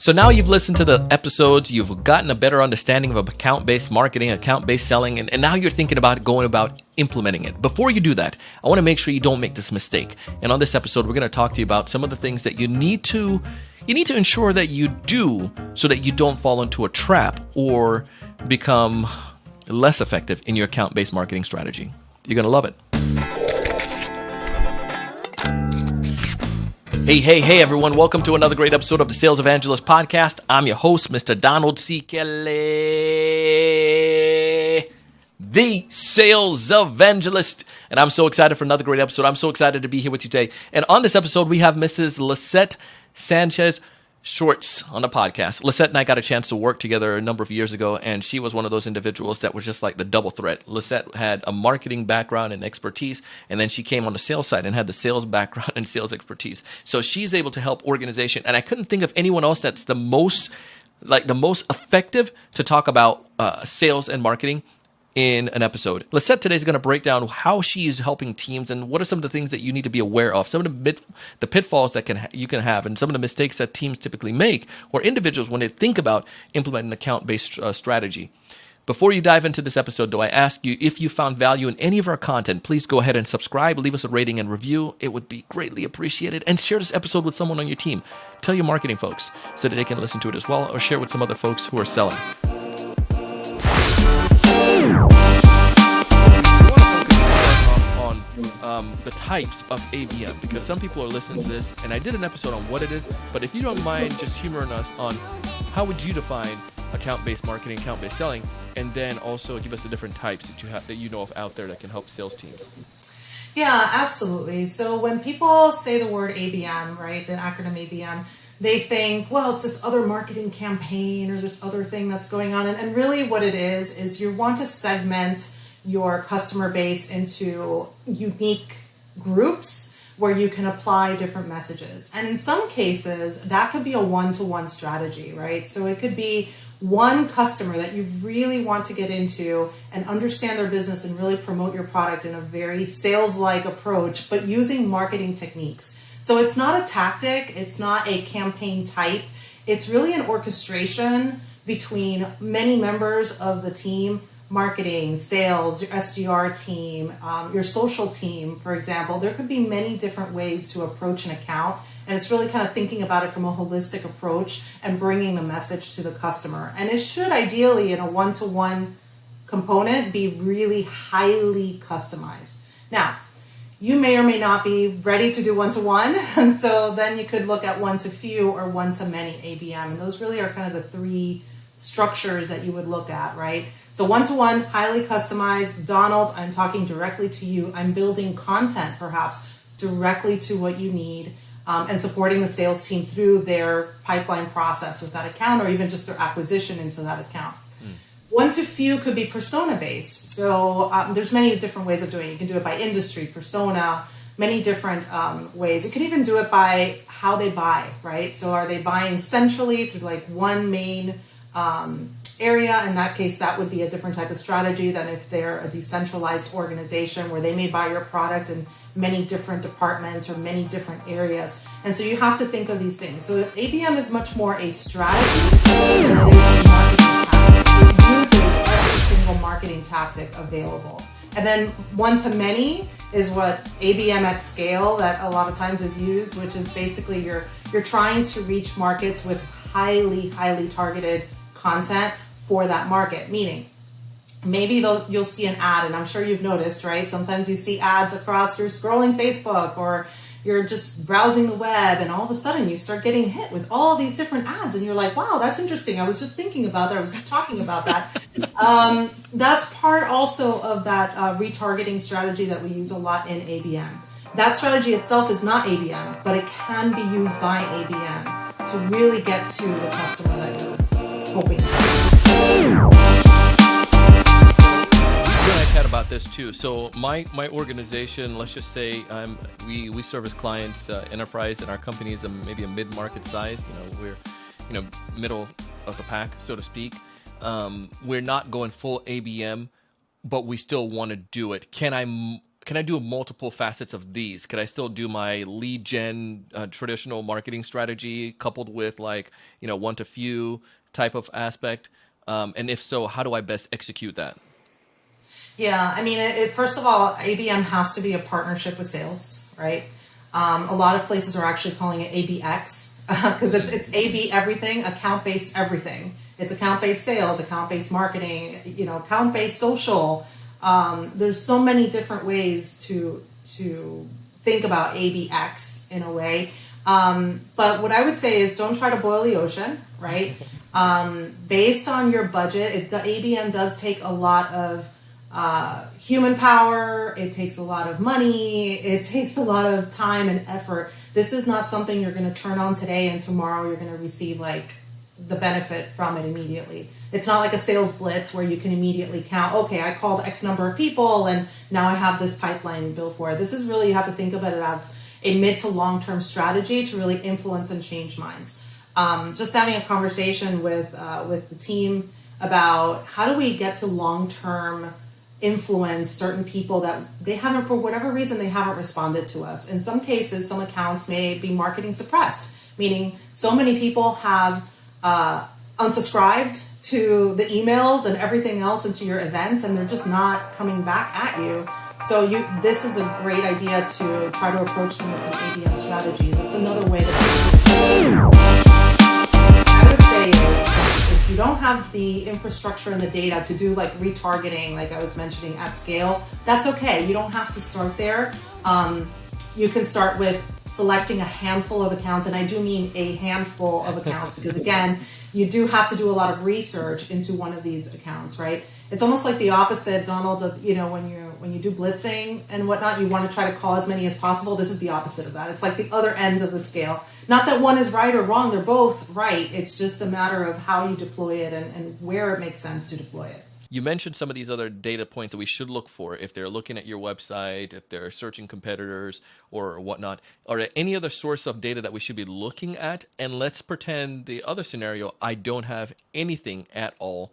So now you've listened to the episodes, you've gotten a better understanding of account-based marketing, account-based selling, and now you're thinking about going about implementing it. Before you do that, I want to make sure you don't make this mistake. And on this episode, we're going to talk to you about some of the things that you need to ensure that you do so that you don't fall into a trap or become less effective in your account-based marketing strategy. You're going to love it. Hey, everyone. Welcome to another great episode of the Sales Evangelist podcast. I'm your host, Mr. Donald C. Kelly, the Sales Evangelist. And I'm so excited for another great episode. I'm so excited to be here with you today. And on this episode, we have Mrs. Lisset Sanchez-Schwartz on the podcast. Lisette and I got a chance to work together a number of years ago, and she was one of those individuals that was just like the double threat. Lisette had a marketing background and expertise, and then she came on the sales side and had the sales background and sales expertise. So she's able to help organization, and I couldn't think of anyone else that's the most effective to talk about sales and marketing in an episode. Lisette today is going to break down how she is helping teams and what are some of the things that you need to be aware of, some of the pitfalls that you can have, and some of the mistakes that teams typically make or individuals when they think about implementing an account-based strategy. Before you dive into this episode, though, I ask you, if you found value in any of our content, please go ahead and subscribe, leave us a rating and review. It would be greatly appreciated. And share this episode with someone on your team. Tell your marketing folks so that they can listen to it as well, or share with some other folks who are selling. On the types of ABM, because some people are listening to this, and I did an episode on what it is, but if you don't mind just humoring us on how would you define account-based marketing, account-based selling, and then also give us the different types that you know of out there that can help sales teams. Yeah, absolutely. So when people say the word ABM, right, the acronym ABM, they think, well, it's this other marketing campaign or this other thing that's going on. And really what it is you want to segment your customer base into unique groups where you can apply different messages. And in some cases, that could be a one-to-one strategy, right? So it could be one customer that you really want to get into and understand their business and really promote your product in a very sales-like approach, but using marketing techniques. So it's not a tactic, it's not a campaign type, it's really an orchestration between many members of the team, marketing, sales, your SDR team, your social team, for example. There could be many different ways to approach an account, and it's really kind of thinking about it from a holistic approach and bringing the message to the customer. And it should ideally, in a one-to-one component, be really highly customized. Now, you may or may not be ready to do one-to-one, and so then you could look at one-to-few or one-to-many ABM, and those really are kind of the three structures that you would look at, right? So one-to-one, highly customized. Donald, I'm talking directly to you. I'm building content, perhaps, directly to what you need, and supporting the sales team through their pipeline process with that account, or even just their acquisition into that account. One-to-few could be persona-based. So there's many different ways of doing it. You can do it by industry, persona, many different ways. You can even do it by how they buy, right? So are they buying centrally through like one main area? In that case, that would be a different type of strategy than if they're a decentralized organization where they may buy your product in many different departments or many different areas. And so you have to think of these things. So ABM is much more a strategy than it is a marketing tactic. It uses every single marketing tactic available. And then one-to-many is what ABM at scale that a lot of times is used, which is basically you're trying to reach markets with highly targeted content for that market. Meaning, maybe you'll see an ad, and I'm sure you've noticed, right? Sometimes you see ads across, you're scrolling Facebook or you're just browsing the web, and all of a sudden you start getting hit with all these different ads, and you're like, wow, that's interesting. I was just thinking about that. I was just talking about that. That's part also of that retargeting strategy that we use a lot in ABM. That strategy itself is not ABM, but it can be used by ABM to really get to the customer that you're hoping to. Chat about this too. So my organization, let's just say we service clients, enterprise, and our company is maybe a mid-market size. We're middle of the pack, so to speak. We're not going full ABM, but we still want to do it. Can I can I do multiple facets of these? Could I still do my lead gen traditional marketing strategy coupled with like, one to few type of aspect? And if so, how do I best execute that? Yeah, I mean, first of all, ABM has to be a partnership with sales, right? A lot of places are actually calling it ABX because it's AB everything, account-based everything. It's account-based sales, account-based marketing, account-based social. There's so many different ways to think about ABX in a way. But what I would say is don't try to boil the ocean, right? Based on your budget, ABM does take a lot of human power, it takes a lot of money, it takes a lot of time and effort. This is not something you're going to turn on today and tomorrow you're going to receive like the benefit from it immediately. It's not like a sales blitz where you can immediately count, okay, I called X number of people and now I have this pipeline built for it. This is really, you have to think about it as a mid to long-term strategy to really influence and change minds. Just having a conversation with the team about how do we get to long-term influence certain people that they haven't, for whatever reason, they haven't responded to us. In some cases, some accounts may be marketing suppressed, meaning so many people have unsubscribed to the emails and everything else into your events, and they're just not coming back at you. So this is a great idea to try to approach them with some ABM strategies. That's another way I would say is if you don't have the infrastructure and the data to do like retargeting, like I was mentioning at scale, that's okay. You don't have to start there. You can start with selecting a handful of accounts, and I do mean a handful of accounts because again, you do have to do a lot of research into one of these accounts, right? It's almost like the opposite, Donald, of when you do blitzing and whatnot, you want to try to call as many as possible. This is the opposite of that. It's like the other end of the scale. Not that one is right or wrong, they're both right. It's just a matter of how you deploy it and where it makes sense to deploy it. You mentioned some of these other data points that we should look for if they're looking at your website, if they're searching competitors or whatnot. Are there any other source of data that we should be looking at? And let's pretend the other scenario, I don't have anything at all.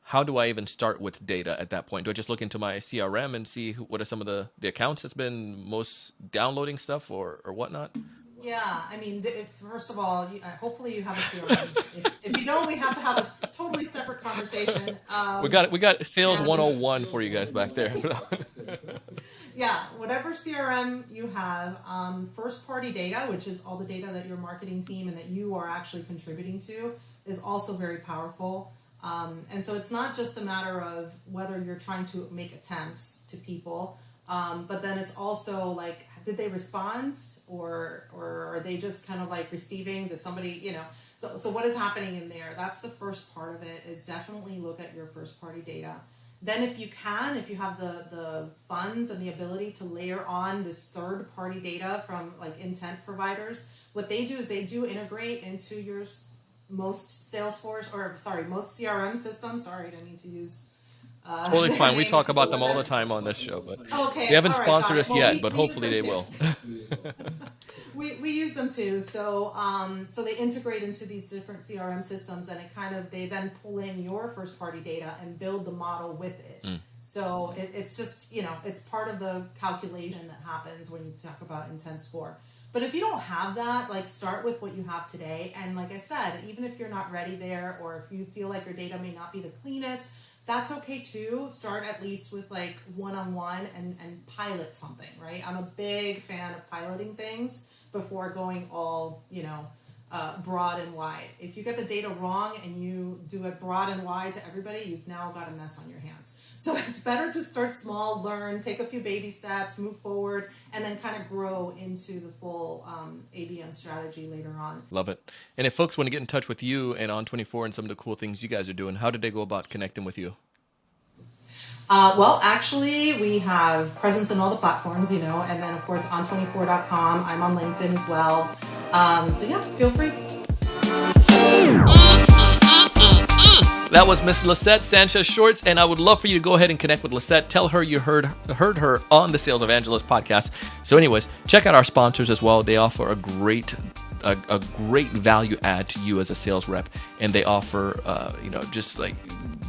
How do I even start with data at that point? Do I just look into my CRM and see what are some of the accounts that's been most downloading stuff or whatnot? Yeah, I mean, first of all, hopefully you have a CRM. If you don't, we have to have a totally separate conversation. We got Sales 101 for you guys back there. Yeah, whatever CRM you have, first-party data, which is all the data that your marketing team and that you are actually contributing to, is also very powerful. And so it's not just a matter of whether you're trying to make attempts to people, but then it's also like, did they respond or are they just kind of like receiving? Did somebody, so what is happening in there? That's the first part of it, is definitely look at your first party data. Then if you have the funds and the ability to layer on this third party data from like intent providers, what they do is they do integrate into your most most CRM systems. Sorry, I didn't mean to use totally fine. We talk about them all the time on this show, but they haven't sponsored us yet, but hopefully they will. we use them too. So they integrate into these different CRM systems, and they then pull in your first party data and build the model with it. So it's just, it's part of the calculation that happens when you talk about intent score. But if you don't have that, like start with what you have today. And like I said, even if you're not ready there, or if you feel like your data may not be the cleanest, that's okay too. Start at least with like one-on-one and pilot something, right? I'm a big fan of piloting things before going all, broad and wide. If you get the data wrong and you do it broad and wide to everybody, you've now got a mess on your hands. So it's better to start small, learn, take a few baby steps, move forward, and then kind of grow into the full ABM strategy later on. Love it. And if folks want to get in touch with you and On24 and some of the cool things you guys are doing, how did they go about connecting with you? Well, actually, we have presence in all the platforms, and then, of course, on24.com. I'm on LinkedIn as well. So, yeah, feel free. That was Miss Lisset Sanchez-Schwartz, and I would love for you to go ahead and connect with Lisset. Tell her you heard her on the Sales Evangelist podcast. So anyways, check out our sponsors as well. They offer a great value add to you as a sales rep, and they offer, just like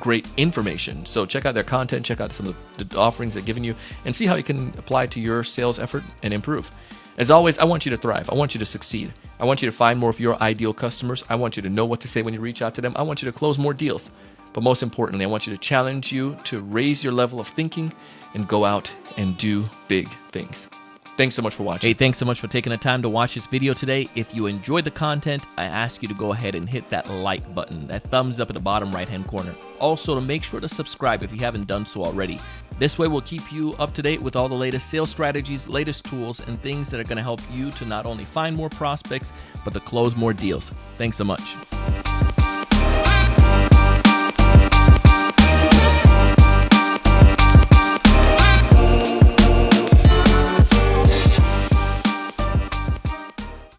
great information. So check out their content, check out some of the offerings they're giving you, and see how you can apply it to your sales effort and improve. As always, I want you to thrive. I want you to succeed. I want you to find more of your ideal customers. I want you to know what to say when you reach out to them. I want you to close more deals. But most importantly, I want you to challenge you to raise your level of thinking and go out and do big things. Thanks so much for watching. Hey, thanks so much for taking the time to watch this video today. If you enjoyed the content, I ask you to go ahead and hit that like button, that thumbs up at the bottom right-hand corner. Also, to make sure to subscribe if you haven't done so already. This way, we'll keep you up to date with all the latest sales strategies, latest tools, and things that are going to help you to not only find more prospects, but to close more deals. Thanks so much.